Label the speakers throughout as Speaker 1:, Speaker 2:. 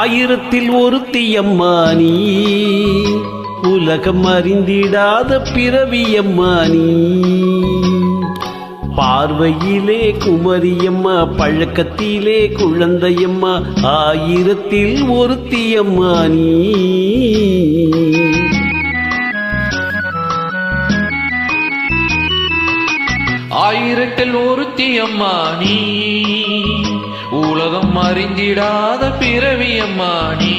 Speaker 1: ஆயிரத்தில் ஒருத்தியம்மா நீ, உலகம் அறிந்திடாத பிறவியம்மா நீ. பார்வையிலே குமரியம்மா, பழக்கத்திலே குழந்தையம்மா, ஆயிரத்தில் ஒருத்தியம்மா நீ.
Speaker 2: ஆயிரத்தில் ஒருத்தியம்மா நீ, உலகம் அறிந்திடாத பிறவியம்மா நீ.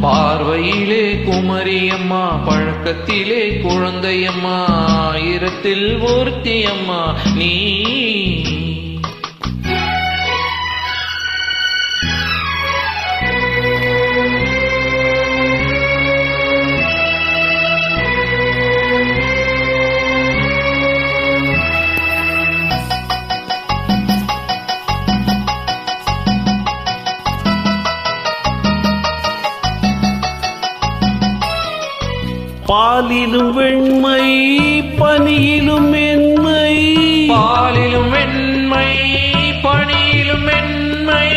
Speaker 2: பார்வையிலே குமரியம்மா, பழக்கத்திலே குழந்தையம்மா, ஆயிரத்தில் ஒருத்தியம்மா நீ.
Speaker 1: பாலிலும் வெண்மை, பனியிலும் மென்மை.
Speaker 2: பாலிலும் வெண்மை, பனியிலும் மென்மை.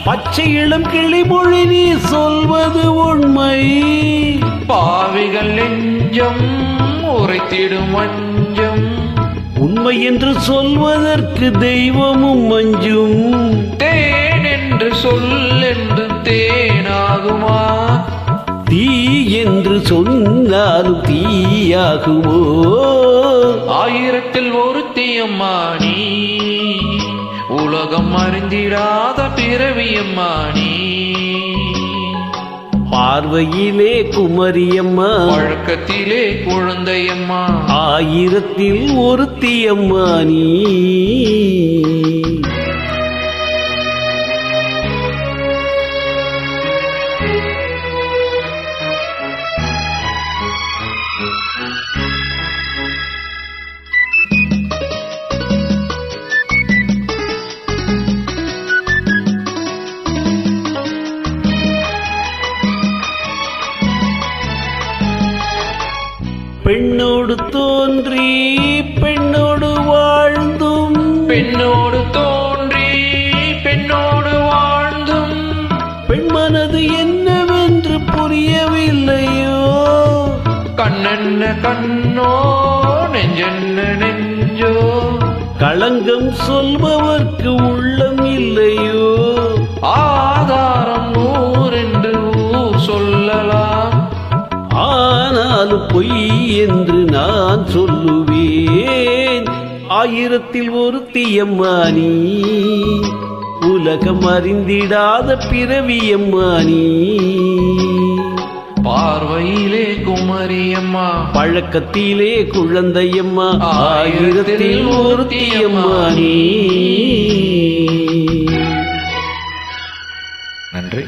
Speaker 1: பச்சை இளம் கிளிமொழி நீ சொல்வது உண்மை.
Speaker 2: பாவிகள் நெஞ்சம் உரைத்திடும் வஞ்சம்,
Speaker 1: உண்மை என்று சொல்வதற்கு தெய்வமும் மஞ்சும்.
Speaker 2: தேன் என்று சொல்லென்று தேனாகுமா,
Speaker 1: தீ என்று சொன்னாலும் தீயாகுமோ.
Speaker 2: ஆயிரத்தில் ஒருத்தியம்மா நீ, உலகம் அறிந்திடாத பிறவியம்மா நீ.
Speaker 1: பார்வையிலே குமரியம்மா,
Speaker 2: பழக்கத்திலே குழந்தையம்மா,
Speaker 1: ஆயிரத்தில் ஒருத்தியம்மா நீ. பெண்ணோடு தோன்றி பெண்ணோடு வாழ்ந்தும்,
Speaker 2: பெண்ணோடு தோன்றி பெண்ணோடு வாழ்ந்தும்,
Speaker 1: பெண் மனது என்னவென்று புரியவில்லையோ.
Speaker 2: கண்ணென்ன கண்ணோ, நெஞ்சென்ன நெஞ்சோ,
Speaker 1: களங்கம் சொல்பவர்க்கு உள்ளம் இல்லையோ.
Speaker 2: ஆதாரம் நூறென்று ஊர் சொல்லலாம்,
Speaker 1: ஆனாலும் பொய் என்று நான் சொல்லுவேன். ஆயிரத்தில் ஒருத்தியம்மா நீ, உலகம் அறிந்திடாத பிறவியம்மா நீ.
Speaker 2: பார்வையிலே குமரியம்மா,
Speaker 1: பழக்கத்திலே குழந்தையம்மா, ஆயிரத்தில் ஒருத்தியம்மா நீ.
Speaker 2: நன்றி.